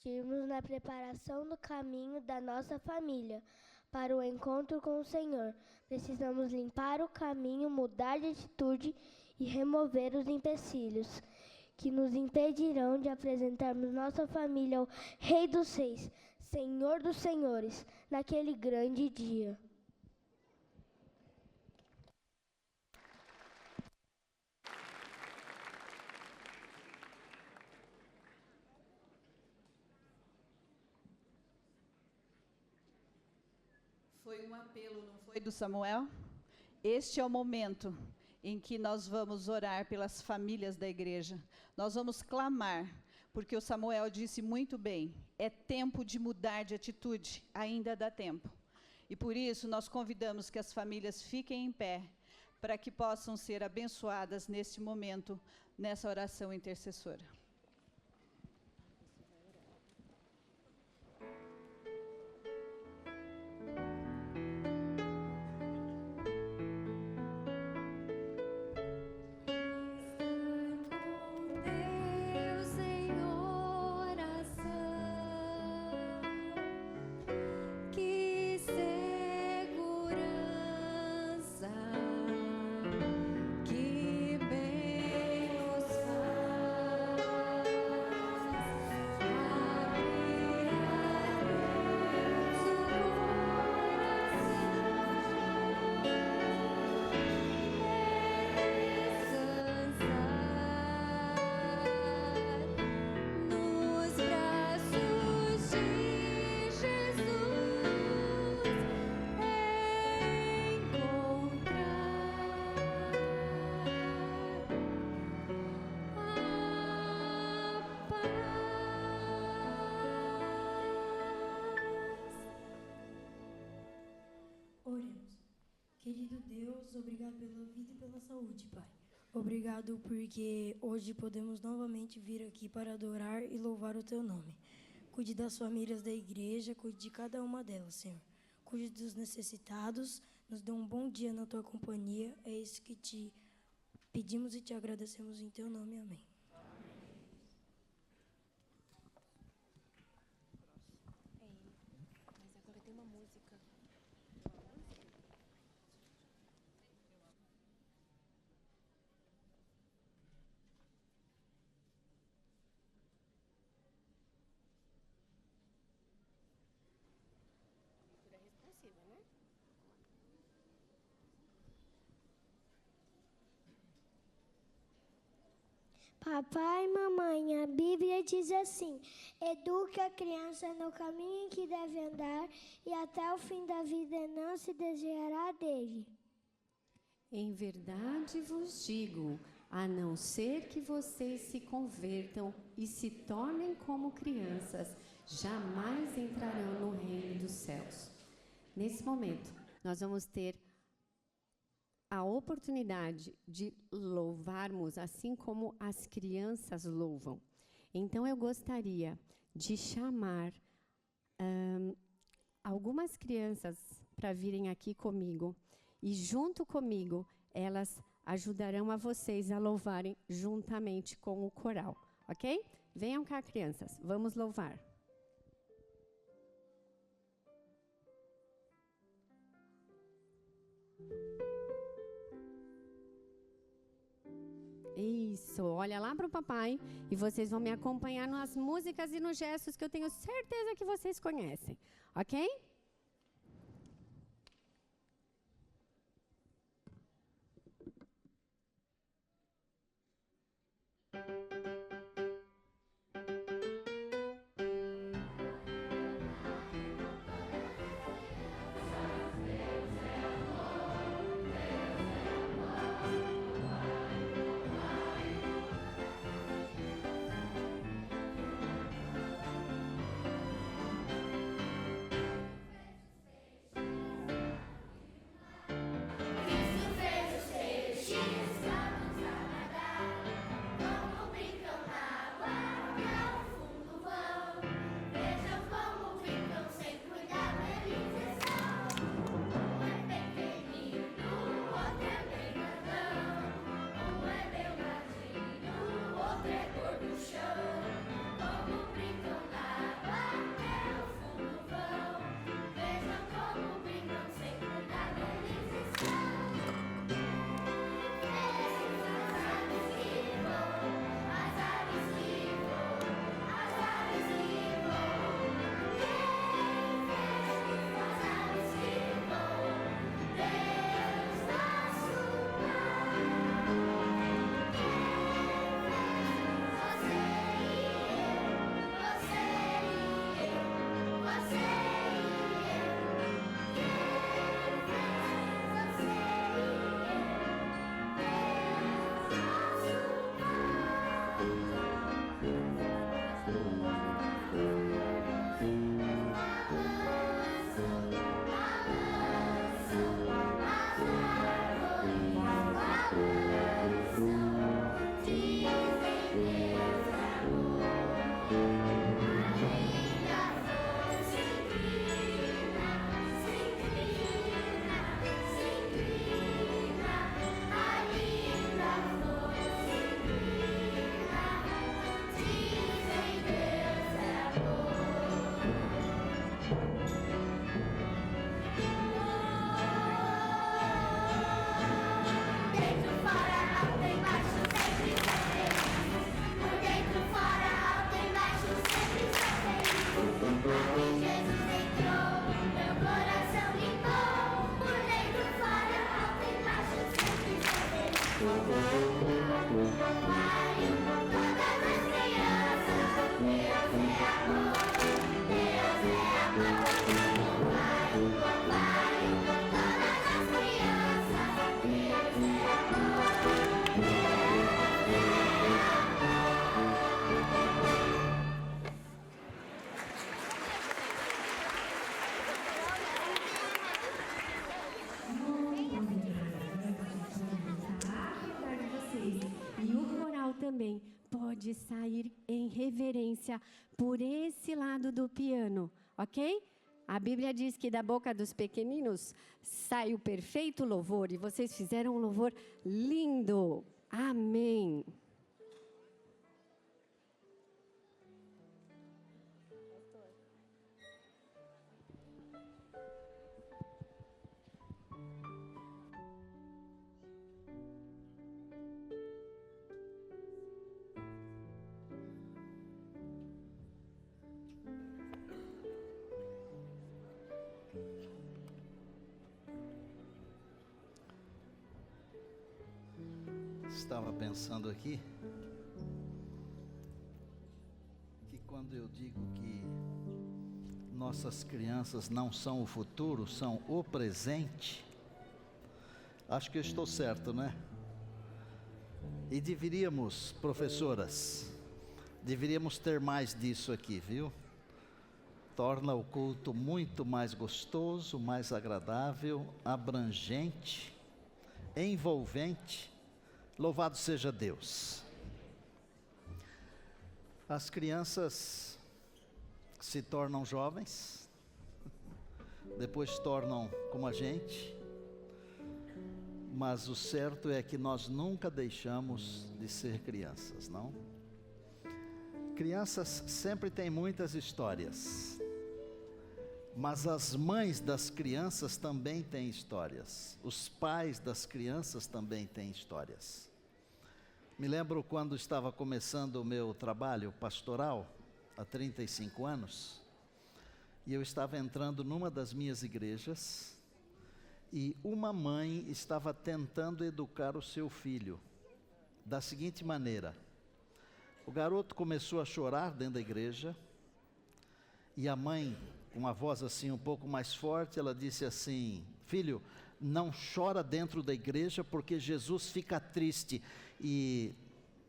investirmos na preparação do caminho da nossa família para o encontro com o Senhor. Precisamos limpar o caminho, mudar de atitude e remover os empecilhos que nos impedirão de apresentarmos nossa família ao Rei dos Reis, Senhor dos Senhores, naquele grande dia. Foi um apelo, não foi, do Samuel? Este é o momento em que nós vamos orar pelas famílias da igreja. Nós vamos clamar, porque o Samuel disse muito bem, é tempo de mudar de atitude, ainda dá tempo. E por isso nós convidamos que as famílias fiquem em pé, para que possam ser abençoadas neste momento, nessa oração intercessora. Obrigado pela vida e pela saúde, Pai. Obrigado porque hoje podemos novamente vir aqui para adorar e louvar o Teu nome. Cuide das famílias da igreja, cuide de cada uma delas, Senhor. Cuide dos necessitados, nos dê um bom dia na Tua companhia. É isso que te pedimos e te agradecemos em Teu nome. Amém. Mas agora tem uma música. Né? Papai e mamãe, a Bíblia diz assim: eduque a criança no caminho em que deve andar e até o fim da vida não se desviará dele. Em verdade vos digo, a não ser que vocês se convertam e se tornem como crianças, jamais entrarão no reino dos céus. Nesse momento, nós vamos ter a oportunidade de louvarmos assim como as crianças louvam. Então, eu gostaria de chamar algumas crianças para virem aqui comigo e, junto comigo, elas ajudarão a vocês a louvarem juntamente com o coral, ok? Venham cá, crianças, vamos louvar. Isso, olha lá para o papai e vocês vão me acompanhar nas músicas e nos gestos que eu tenho certeza que vocês conhecem, ok? E o coral também pode sair em reverência por esse lado do piano, ok? A Bíblia diz que da boca dos pequeninos sai o perfeito louvor, e vocês fizeram um louvor lindo. Amém. Estava pensando aqui que quando eu digo que nossas crianças não são o futuro, são o presente, acho que eu estou certo, né? E deveríamos, professoras, deveríamos ter mais disso aqui, viu? Torna o culto muito mais gostoso, mais agradável, abrangente, envolvente. Louvado seja Deus. As crianças se tornam jovens, depois tornam como a gente, mas o certo é que nós nunca deixamos de ser crianças, não? Crianças sempre têm muitas histórias, mas as mães das crianças também têm histórias, os pais das crianças também têm histórias. Me lembro quando estava começando o meu trabalho pastoral, há 35 anos, e eu estava entrando numa das minhas igrejas, e uma mãe estava tentando educar o seu filho, da seguinte maneira: o garoto começou a chorar dentro da igreja, e a mãe, com uma voz assim um pouco mais forte, ela disse assim: filho, não chora dentro da igreja porque Jesus fica triste. E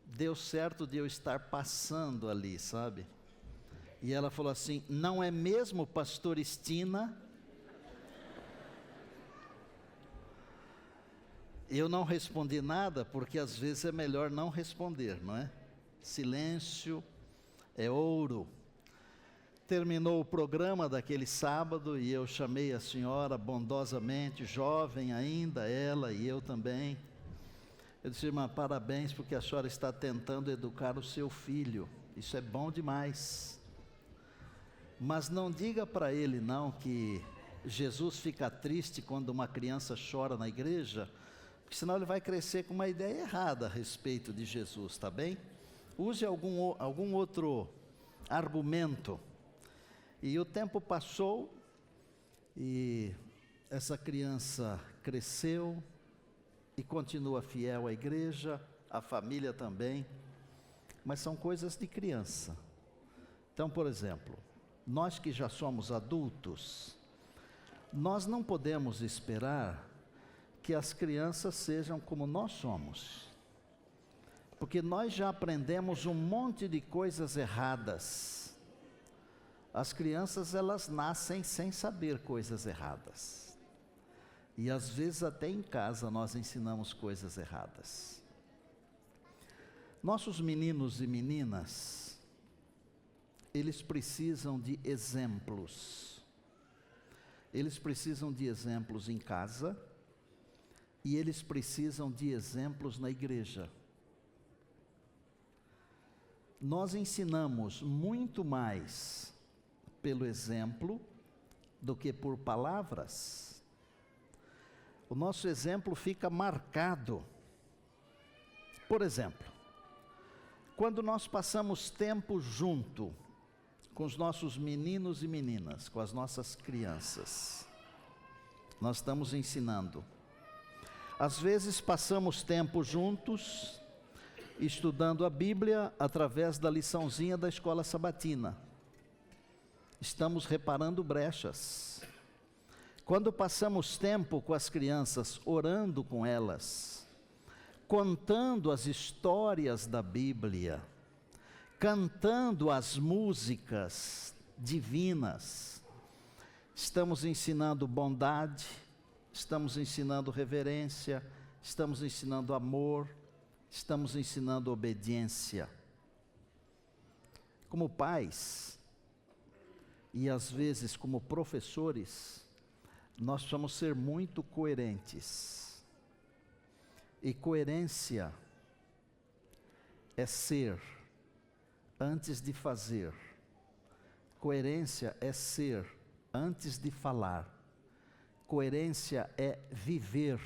deu certo de eu estar passando ali, sabe? E ela falou assim: não é mesmo, pastor Estina? Eu não respondi nada, porque às vezes é melhor não responder, não é? Silêncio é ouro. Terminou o programa daquele sábado e eu chamei a senhora bondosamente, jovem ainda, ela e eu também. Eu disse: irmã, parabéns, porque a senhora está tentando educar o seu filho, isso é bom demais. Mas não diga para ele não que Jesus fica triste quando uma criança chora na igreja, porque senão ele vai crescer com uma ideia errada a respeito de Jesus, tá bem? Use algum outro argumento. E o tempo passou, e essa criança cresceu, e continua fiel à igreja, à família também, mas são coisas de criança. Então, por exemplo, nós que já somos adultos, nós não podemos esperar que as crianças sejam como nós somos, porque nós já aprendemos um monte de coisas erradas. As crianças, elas nascem sem saber coisas erradas. E às vezes até em casa nós ensinamos coisas erradas. Nossos meninos e meninas, eles precisam de exemplos. Eles precisam de exemplos em casa, e eles precisam de exemplos na igreja. Nós ensinamos muito mais pelo exemplo do que por palavras. O nosso exemplo fica marcado. Por exemplo, quando nós passamos tempo junto com os nossos meninos e meninas, com as nossas crianças, nós estamos ensinando. Às vezes passamos tempo juntos, estudando a Bíblia através da liçãozinha da escola sabatina. Estamos reparando brechas. Quando passamos tempo com as crianças, orando com elas, contando as histórias da Bíblia, cantando as músicas divinas, estamos ensinando bondade, estamos ensinando reverência, estamos ensinando amor, estamos ensinando obediência. Como pais, e às vezes como professores, nós precisamos ser muito coerentes. E coerência é ser antes de fazer. Coerência é ser antes de falar. Coerência é viver.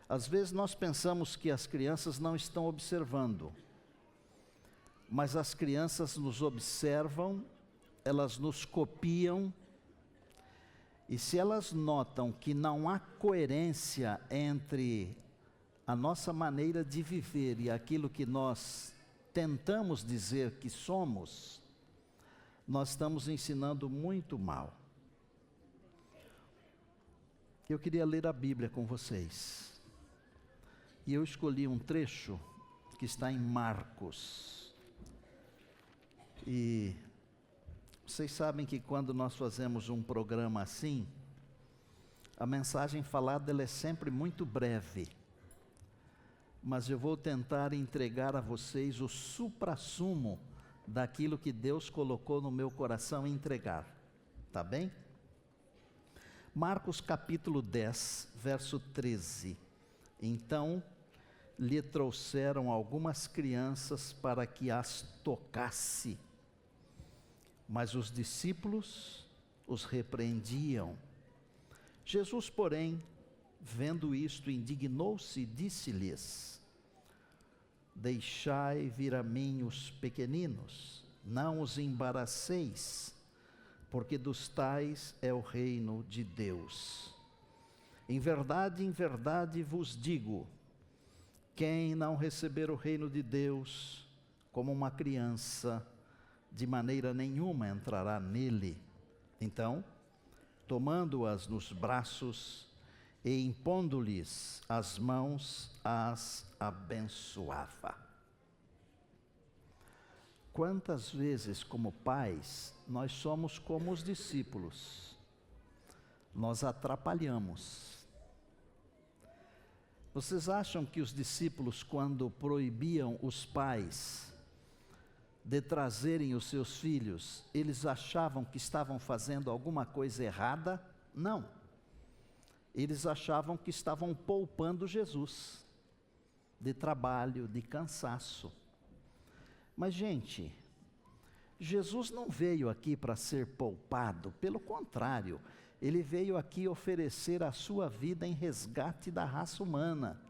Às vezes nós pensamos que as crianças não estão observando, mas as crianças nos observam, elas nos copiam, e se elas notam que não há coerência entre a nossa maneira de viver e aquilo que nós tentamos dizer que somos, nós estamos ensinando muito mal. Eu queria ler a Bíblia com vocês. E eu escolhi um trecho que está em Marcos. E vocês sabem que quando nós fazemos um programa assim, a mensagem falada ela é sempre muito breve. Mas eu vou tentar entregar a vocês o suprassumo daquilo que Deus colocou no meu coração entregar. Tá bem? Marcos capítulo 10, verso 13. Então lhe trouxeram algumas crianças para que as tocasse. Mas os discípulos os repreendiam. Jesus, porém, vendo isto, indignou-se e disse-lhes: deixai vir a mim os pequeninos, não os embaraceis, porque dos tais é o reino de Deus. Em verdade vos digo, quem não receber o reino de Deus como uma criança, de maneira nenhuma entrará nele. Então, tomando-as nos braços e impondo-lhes as mãos, as abençoava. Quantas vezes, como pais, nós somos como os discípulos? Nós atrapalhamos. Vocês acham que os discípulos, quando proibiam os pais de trazerem os seus filhos, eles achavam que estavam fazendo alguma coisa errada? Não. Eles achavam que estavam poupando Jesus de trabalho, de cansaço. Mas, gente, Jesus não veio aqui para ser poupado, pelo contrário, ele veio aqui oferecer a sua vida em resgate da raça humana.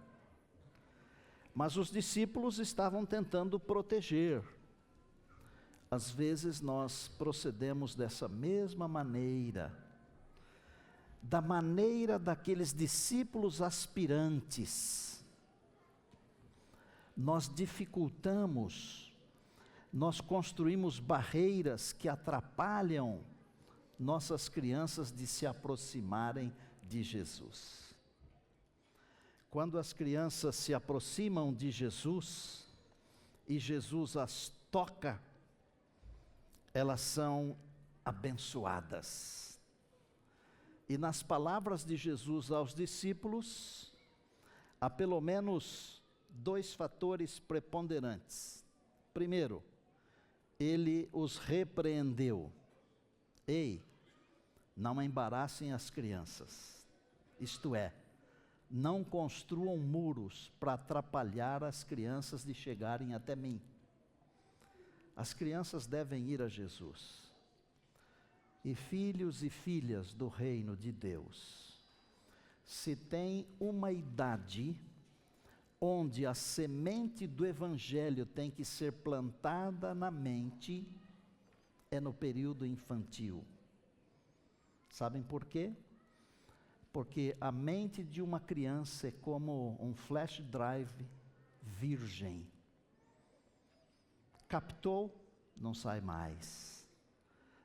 Mas os discípulos estavam tentando proteger. Às vezes nós procedemos dessa mesma maneira, da maneira daqueles discípulos aspirantes. Nós dificultamos, nós construímos barreiras que atrapalham nossas crianças de se aproximarem de Jesus. Quando as crianças se aproximam de Jesus, e Jesus as toca, elas são abençoadas. E nas palavras de Jesus aos discípulos, há pelo menos 2 fatores preponderantes. Primeiro, ele os repreendeu. Ei, não embaraçem as crianças. Isto é, não construam muros para atrapalhar as crianças de chegarem até mim. As crianças devem ir a Jesus. E filhos e filhas do reino de Deus, se tem uma idade onde a semente do evangelho tem que ser plantada na mente, é no período infantil. Sabem por quê? porque a mente de uma criança é como um flash drive virgem. Captou, não sai mais.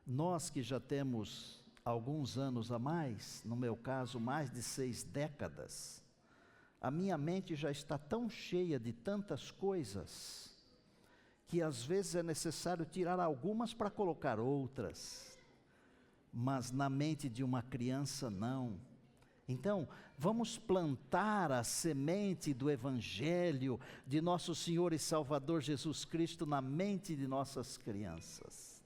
Nós que já temos alguns anos a mais, no meu caso mais de 6 décadas, a minha mente já está tão cheia de tantas coisas, que às vezes é necessário tirar algumas para colocar outras, mas na mente de uma criança não. Então, vamos plantar a semente do Evangelho de nosso Senhor e Salvador Jesus Cristo na mente de nossas crianças.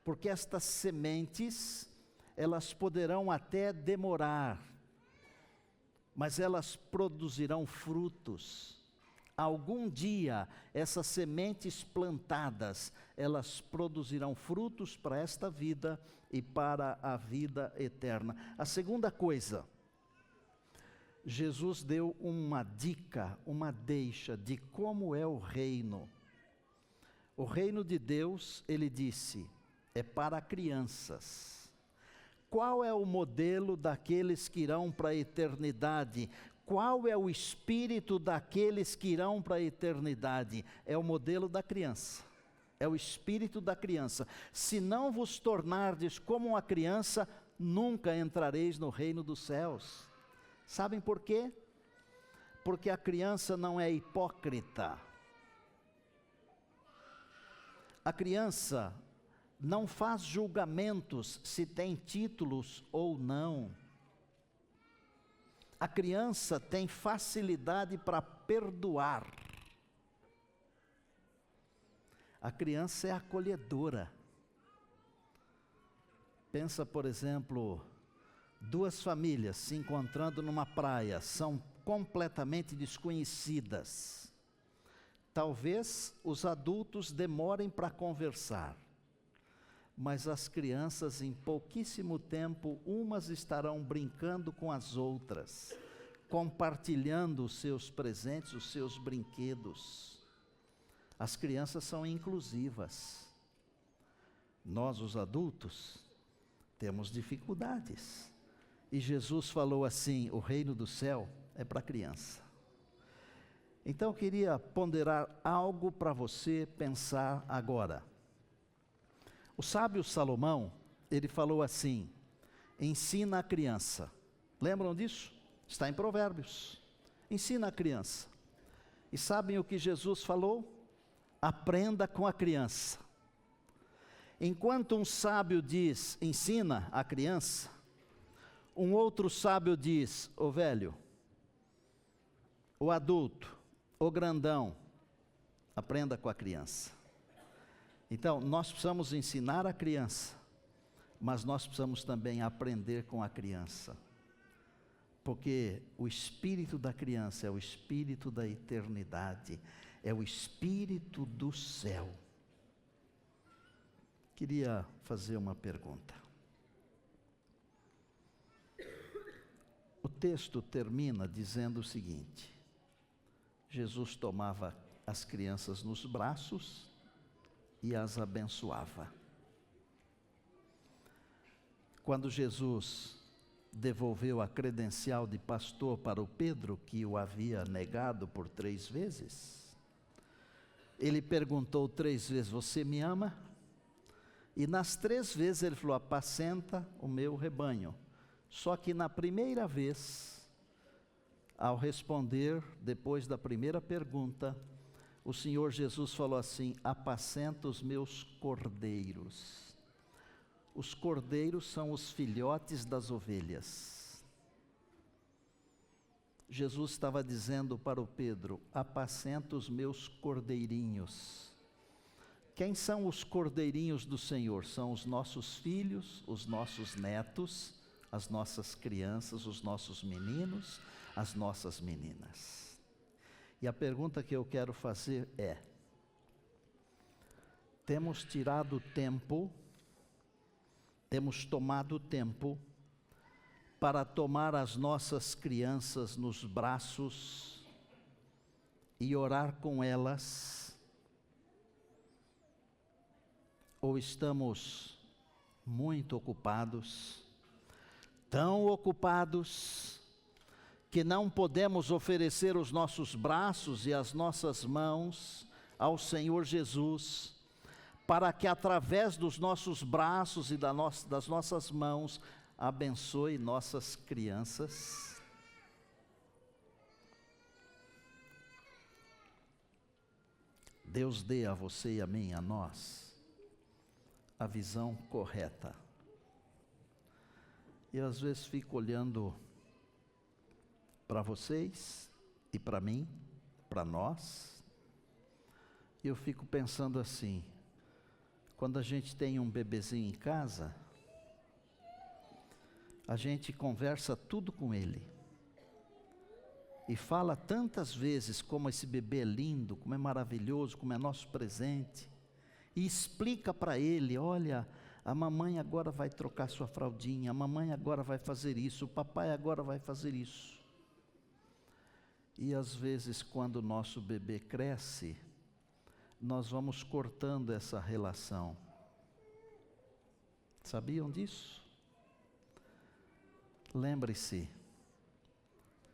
Porque estas sementes, elas poderão até demorar, mas elas produzirão frutos. Algum dia, essas sementes plantadas, elas produzirão frutos para esta vida e para a vida eterna. A segunda coisa, Jesus deu uma dica, uma deixa de como é o reino. O reino de Deus, ele disse, é para crianças. Qual é o modelo daqueles que irão para a eternidade? Qual é o espírito daqueles que irão para a eternidade? É o modelo da criança. É o espírito da criança. Se não vos tornardes como uma criança, nunca entrareis no reino dos céus. Sabem por quê? Porque a criança não é hipócrita. A criança não faz julgamentos se tem títulos ou não. A criança tem facilidade para perdoar. A criança é acolhedora. Pensa, por exemplo, 2 famílias se encontrando numa praia, são completamente desconhecidas. Talvez os adultos demorem para conversar, mas as crianças, em pouquíssimo tempo, umas estarão brincando com as outras, compartilhando os seus presentes, os seus brinquedos. As crianças são inclusivas. Nós, os adultos, temos dificuldades. E Jesus falou assim, o reino do céu é para criança. Então eu queria ponderar algo para você pensar agora. O sábio Salomão, ele falou assim, ensina a criança. Lembram disso? Está em Provérbios. Ensina a criança. E sabem o que Jesus falou? Aprenda com a criança. Enquanto um sábio diz, ensina a criança, um outro sábio diz, o velho, o adulto, o grandão, aprenda com a criança. Então, nós precisamos ensinar a criança, mas nós precisamos também aprender com a criança. Porque o espírito da criança é o espírito da eternidade, é o espírito do céu. Queria fazer uma pergunta. O texto termina dizendo o seguinte: Jesus tomava as crianças nos braços e as abençoava. Quando Jesus devolveu a credencial de pastor para o Pedro, que o havia negado por 3 vezes, ele perguntou 3 vezes, você me ama? E nas 3 vezes ele falou, apacenta o meu rebanho. Só que na primeira vez, ao responder, depois da primeira pergunta, o Senhor Jesus falou assim, apacenta os meus cordeiros. Os cordeiros são os filhotes das ovelhas. Jesus estava dizendo para o Pedro, apacenta os meus cordeirinhos. Quem são os cordeirinhos do Senhor? São os nossos filhos, os nossos netos, as nossas crianças, os nossos meninos, as nossas meninas. E a pergunta que eu quero fazer é, temos tirado tempo, temos tomado tempo para tomar as nossas crianças nos braços e orar com elas? Ou estamos muito ocupados tão ocupados, que não podemos oferecer os nossos braços e as nossas mãos ao Senhor Jesus, para que através dos nossos braços e das nossas mãos, abençoe nossas crianças. Deus dê a você e a mim, a nós, a visão correta. Eu às vezes fico olhando para vocês e para mim, para nós, e eu fico pensando assim, quando a gente tem um bebezinho em casa, a gente conversa tudo com ele, e fala tantas vezes como esse bebê é lindo, como é maravilhoso, como é nosso presente, e explica para ele, olha, a mamãe agora vai trocar sua fraldinha, a mamãe agora vai fazer isso, o papai agora vai fazer isso. E às vezes quando o nosso bebê cresce, nós vamos cortando essa relação. Sabiam disso? Lembre-se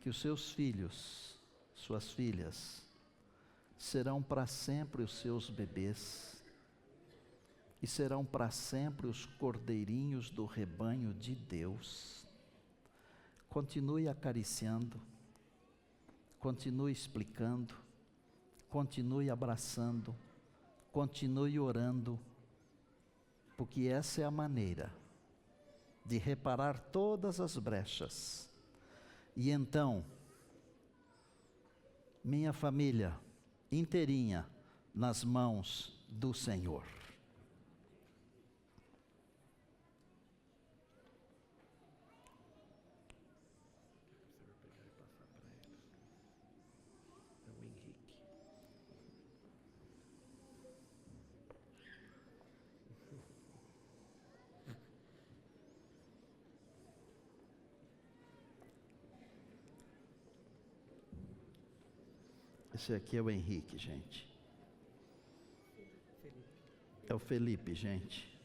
que os seus filhos, suas filhas, serão para sempre os seus bebês, e serão para sempre os cordeirinhos do rebanho de Deus. Continue acariciando, continue explicando, continue abraçando, continue orando, porque essa é a maneira de reparar todas as brechas. E então, minha família inteirinha nas mãos do Senhor. Esse aqui é o Henrique, gente. É o Felipe, gente.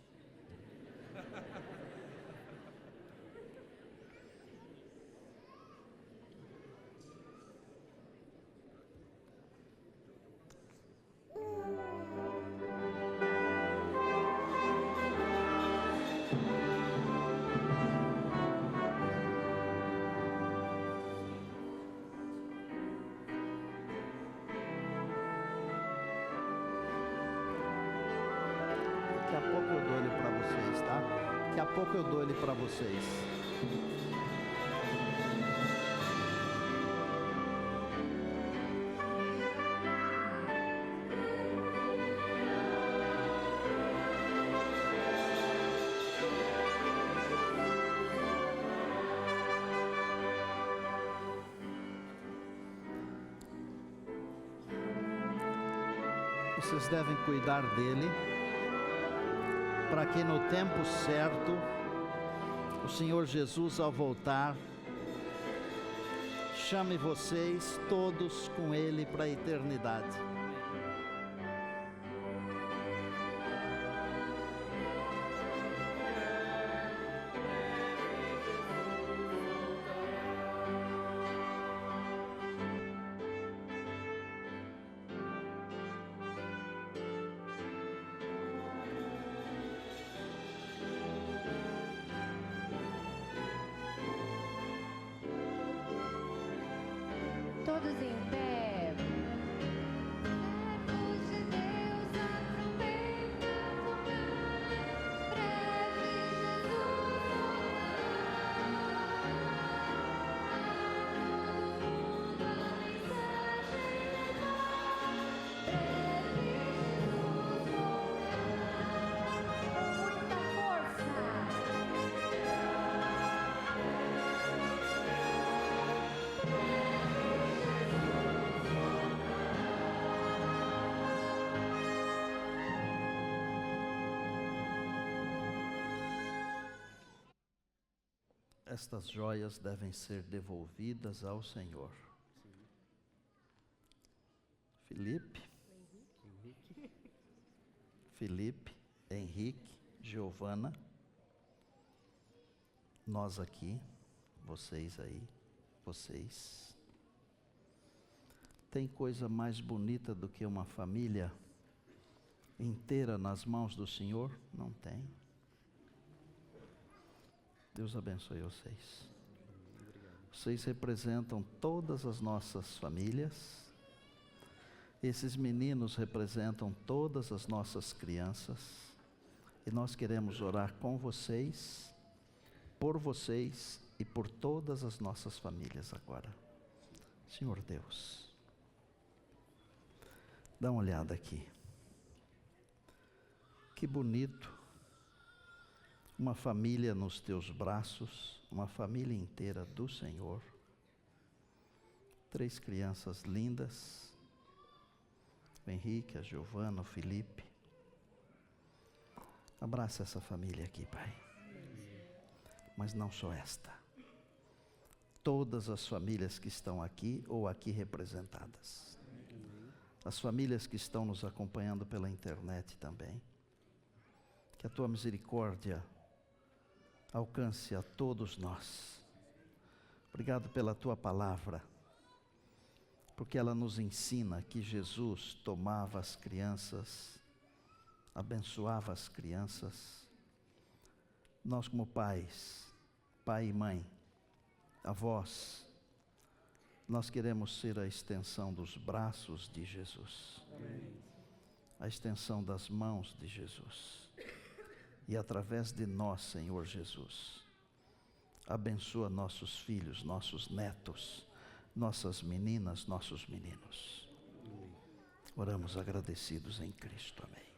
Daqui a pouco eu dou ele para vocês, tá? Daqui a pouco eu dou ele para vocês. Vocês devem cuidar dele, para que no tempo certo, o Senhor Jesus, ao voltar, chame vocês todos com Ele para a eternidade. Todos em pé. Servos de Deus, a trombeta tocar, breve Jesus voltará. A todo mundo a mensagem levar, breve Jesus voltará. Com muita força. Estas joias devem ser devolvidas ao Senhor. Felipe, Henrique, Giovana, nós aqui, vocês aí, vocês. Tem coisa mais bonita do que uma família inteira nas mãos do Senhor? Não tem. Deus abençoe vocês. Vocês representam todas as nossas famílias. Esses meninos representam todas as nossas crianças. E nós queremos orar com vocês, por vocês e por todas as nossas famílias agora. Senhor Deus, dá uma olhada aqui. Que bonito, uma família nos teus braços, uma família inteira do Senhor. 3 crianças lindas, o Henrique, a Giovana, o Felipe. Abraça essa família aqui, Pai. Mas não só esta. Todas as famílias que estão aqui ou aqui representadas. As famílias que estão nos acompanhando pela internet também. Que a tua misericórdia alcance a todos nós. Obrigado pela tua palavra, porque ela nos ensina que Jesus tomava as crianças, abençoava as crianças. Nós como pais, pai e mãe, avós, nós queremos ser a extensão dos braços de Jesus. Amém. A extensão das mãos de Jesus. E através de nós, Senhor Jesus, abençoa nossos filhos, nossos netos, nossas meninas, nossos meninos. Oramos agradecidos em Cristo. Amém.